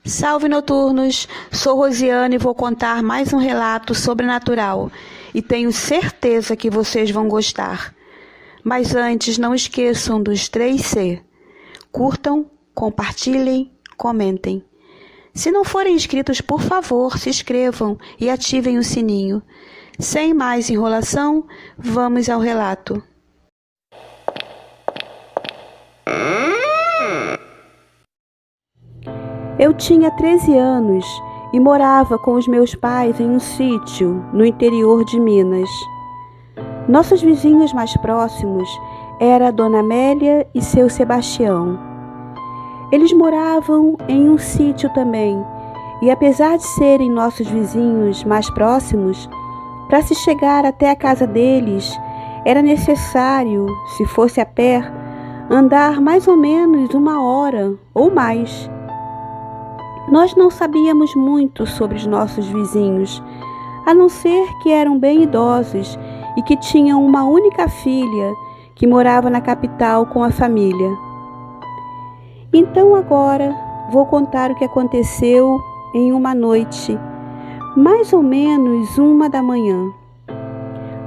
Salve noturnos, sou Rosiane e vou contar mais um relato sobrenatural e tenho certeza que vocês vão gostar. Mas antes, não esqueçam dos 3C. Curtam, compartilhem, comentem. Se não forem inscritos, por favor, se inscrevam e ativem o sininho. Sem mais enrolação, vamos ao relato. Eu tinha 13 anos e morava com os meus pais em um sítio no interior de Minas. Nossos vizinhos mais próximos eram a Dona Amélia e seu Sebastião. Eles moravam em um sítio também e, apesar de serem nossos vizinhos mais próximos, para se chegar até a casa deles era necessário, se fosse a pé, andar mais ou menos 1 hora ou mais. Nós não sabíamos muito sobre os nossos vizinhos, a não ser que eram bem idosos e que tinham uma única filha que morava na capital com a família. Então agora vou contar o que aconteceu em uma noite, mais ou menos 1 da manhã.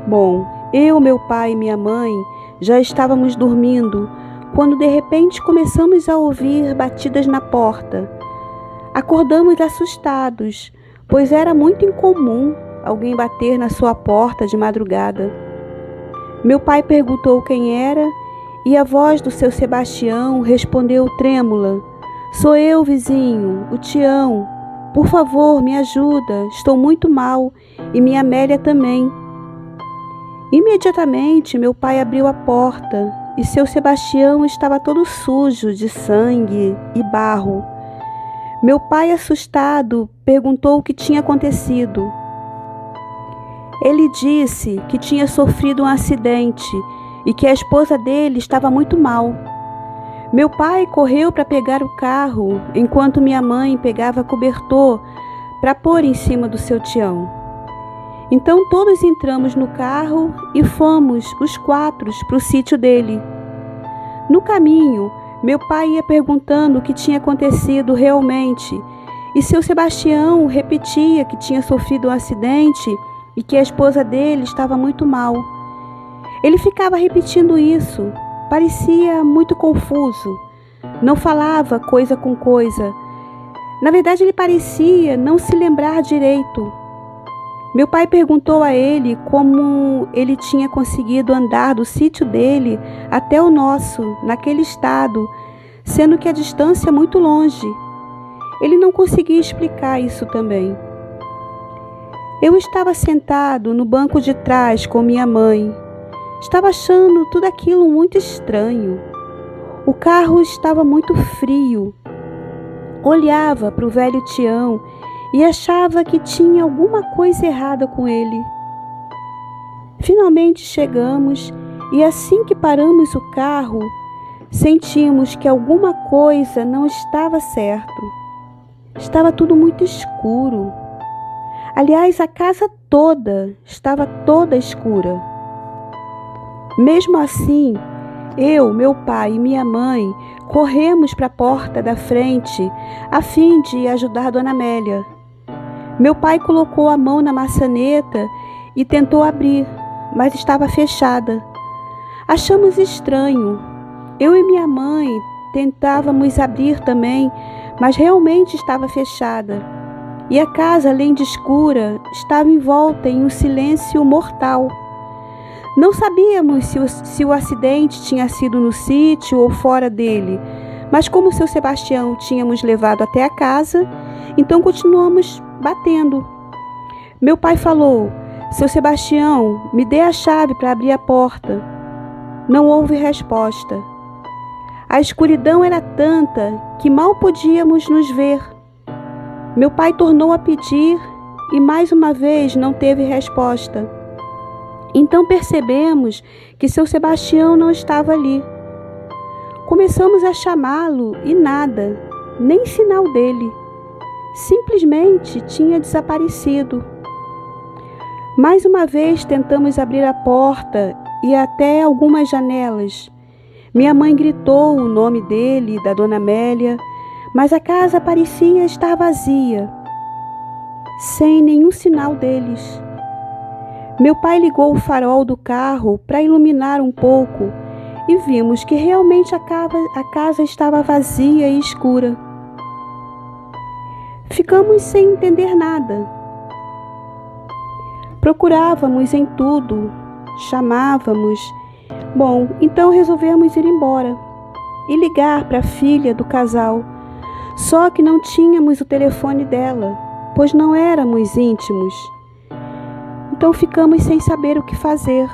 Bom, eu, meu pai e minha mãe já estávamos dormindo quando de repente começamos a ouvir batidas na porta. Acordamos assustados, pois era muito incomum alguém bater na sua porta de madrugada. Meu pai perguntou quem era e a voz do seu Sebastião respondeu trêmula: "Sou eu, vizinho, o Tião. Por favor, me ajuda, estou muito mal e minha Amélia também." Imediatamente meu pai abriu a porta e seu Sebastião estava todo sujo de sangue e barro. Meu pai, assustado, perguntou o que tinha acontecido. Ele disse que tinha sofrido um acidente e que a esposa dele estava muito mal. Meu pai correu para pegar o carro, enquanto minha mãe pegava cobertor para pôr em cima do seu Tião. Então todos entramos no carro e fomos, os 4, para o sítio dele. No caminho, meu pai ia perguntando o que tinha acontecido realmente, e seu Sebastião repetia que tinha sofrido um acidente e que a esposa dele estava muito mal. Ele ficava repetindo isso, parecia muito confuso, não falava coisa com coisa. Na verdade, ele parecia não se lembrar direito. Meu pai perguntou a ele como ele tinha conseguido andar do sítio dele até o nosso, naquele estado, sendo que a distância é muito longe. Ele não conseguia explicar isso também. Eu estava sentado no banco de trás com minha mãe. Estava achando tudo aquilo muito estranho. O carro estava muito frio. Olhava para o velho Tião e achava que tinha alguma coisa errada com ele. Finalmente chegamos e assim que paramos o carro, sentimos que alguma coisa não estava certo. Estava tudo muito escuro. Aliás, a casa toda estava toda escura. Mesmo assim, eu, meu pai e minha mãe corremos para a porta da frente a fim de ajudar Dona Amélia. Meu pai colocou a mão na maçaneta e tentou abrir, mas estava fechada. Achamos estranho. Eu e minha mãe tentávamos abrir também, mas realmente estava fechada. E a casa, além de escura, estava envolta em um silêncio mortal. Não sabíamos se o acidente tinha sido no sítio ou fora dele, mas como o seu Sebastião tínhamos levado até a casa, então continuamos batendo. Meu pai falou: "Seu Sebastião, me dê a chave para abrir a porta." Não houve resposta. A escuridão era tanta que mal podíamos nos ver. Meu pai tornou a pedir e mais uma vez não teve resposta. Então percebemos que seu Sebastião não estava ali. Começamos a chamá-lo e nada, nem sinal dele. Simplesmente tinha desaparecido. Mais uma vez tentamos abrir a porta e até algumas janelas. Minha mãe gritou o nome dele e da Dona Amélia, mas a casa parecia estar vazia, sem nenhum sinal deles. Meu pai ligou o farol do carro para iluminar um pouco e vimos que realmente a casa estava vazia e escura. Ficamos sem entender nada. Procurávamos em tudo, chamávamos. Bom, então resolvemos ir embora e ligar para a filha do casal. Só que não tínhamos o telefone dela, pois não éramos íntimos. Então ficamos sem saber o que fazer.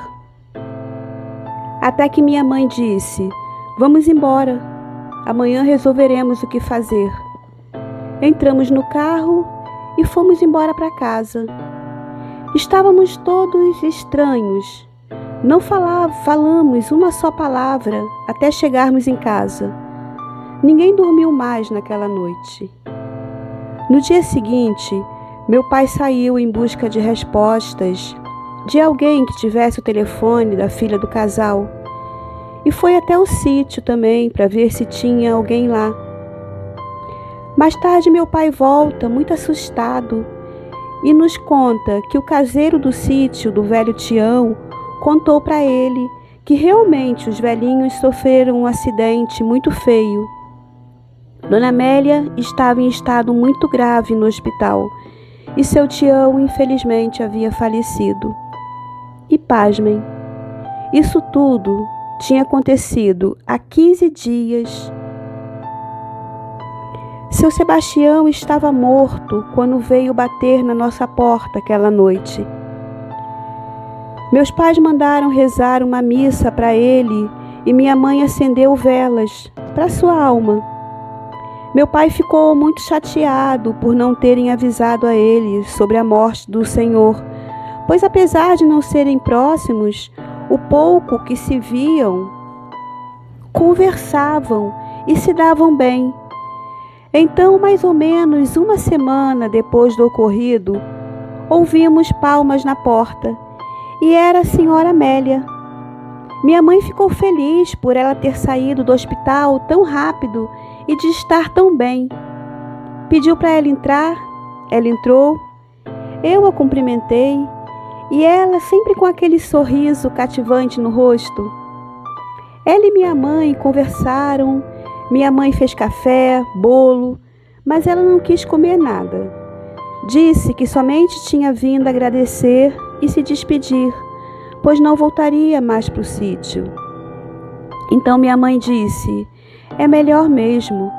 Até que minha mãe disse: "Vamos embora. Amanhã resolveremos o que fazer." Entramos no carro e fomos embora para casa. Estávamos todos estranhos. Não falamos uma só palavra até chegarmos em casa. Ninguém dormiu mais naquela noite. No dia seguinte, meu pai saiu em busca de respostas de alguém que tivesse o telefone da filha do casal e foi até o sítio também para ver se tinha alguém lá. Mais tarde, meu pai volta muito assustado e nos conta que o caseiro do sítio do velho Tião contou para ele que realmente os velhinhos sofreram um acidente muito feio. Dona Amélia estava em estado muito grave no hospital e seu Tião, infelizmente, havia falecido. E pasmem, isso tudo tinha acontecido há 15 dias. Seu Sebastião estava morto quando veio bater na nossa porta aquela noite. Meus pais mandaram rezar uma missa para ele e minha mãe acendeu velas para sua alma. Meu pai ficou muito chateado por não terem avisado a ele sobre a morte do Senhor, pois apesar de não serem próximos, o pouco que se viam, conversavam e se davam bem. Então, mais ou menos uma semana depois do ocorrido, ouvimos palmas na porta e era a senhora Amélia. Minha mãe ficou feliz por ela ter saído do hospital tão rápido e de estar tão bem. Pediu para ela entrar, ela entrou, eu a cumprimentei e ela sempre com aquele sorriso cativante no rosto. Ela e minha mãe conversaram, minha mãe fez café, bolo, mas ela não quis comer nada. Disse que somente tinha vindo agradecer e se despedir, pois não voltaria mais para o sítio. Então minha mãe disse: "É melhor mesmo.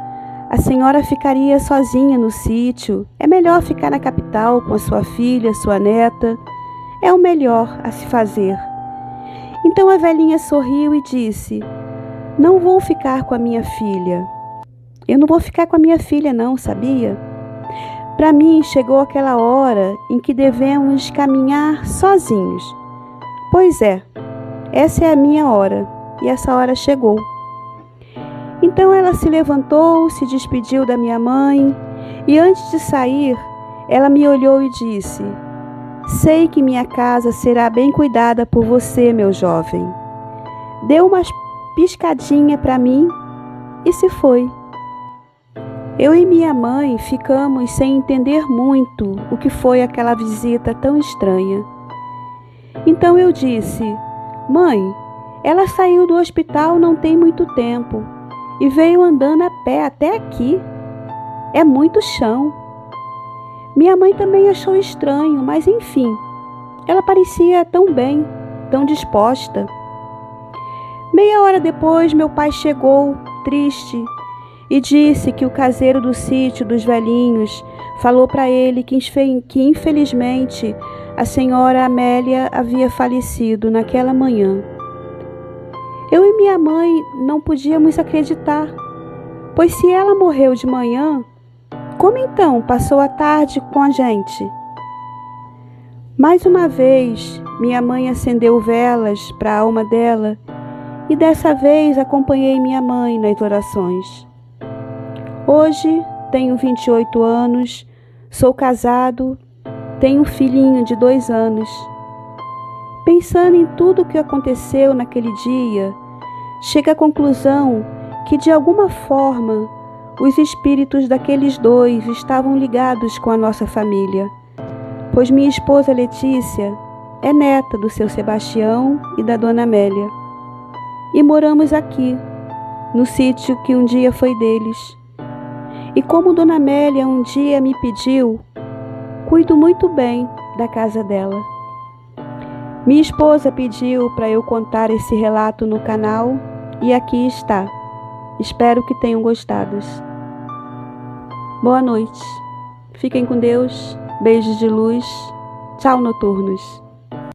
A senhora ficaria sozinha no sítio. É melhor ficar na capital com a sua filha, sua neta. É o melhor a se fazer." Então a velhinha sorriu e disse: "Não vou ficar com a minha filha. Eu não vou ficar com a minha filha não, sabia? Para mim chegou aquela hora em que devemos caminhar sozinhos. Pois é, essa é a minha hora e essa hora chegou." Então ela se levantou, se despediu da minha mãe e antes de sair, ela me olhou e disse: "Sei que minha casa será bem cuidada por você, meu jovem." Deu uma piscadinha para mim e se foi. Eu e minha mãe ficamos sem entender muito o que foi aquela visita tão estranha. Então eu disse: "Mãe, ela saiu do hospital não tem muito tempo e veio andando a pé até aqui. É muito chão." Minha mãe também achou estranho, mas enfim, ela parecia tão bem, tão disposta. Meia hora depois, meu pai chegou, triste, e disse que o caseiro do sítio dos velhinhos falou para ele que infelizmente a senhora Amélia havia falecido naquela manhã. Eu e minha mãe não podíamos acreditar, pois se ela morreu de manhã, como então passou a tarde com a gente? Mais uma vez, minha mãe acendeu velas para a alma dela e dessa vez acompanhei minha mãe nas orações. Hoje tenho 28 anos, sou casado, tenho um filhinho de 2 anos. Pensando em tudo o que aconteceu naquele dia, chego à conclusão que de alguma forma Os espíritos daqueles dois estavam ligados com a nossa família, pois minha esposa Letícia é neta do seu Sebastião e da dona Amélia. E moramos aqui, no sítio que um dia foi deles. E como dona Amélia um dia me pediu, cuido muito bem da casa dela. Minha esposa pediu para eu contar esse relato no canal e aqui está. Espero que tenham gostado. Boa noite. Fiquem com Deus. Beijos de luz. Tchau, noturnos.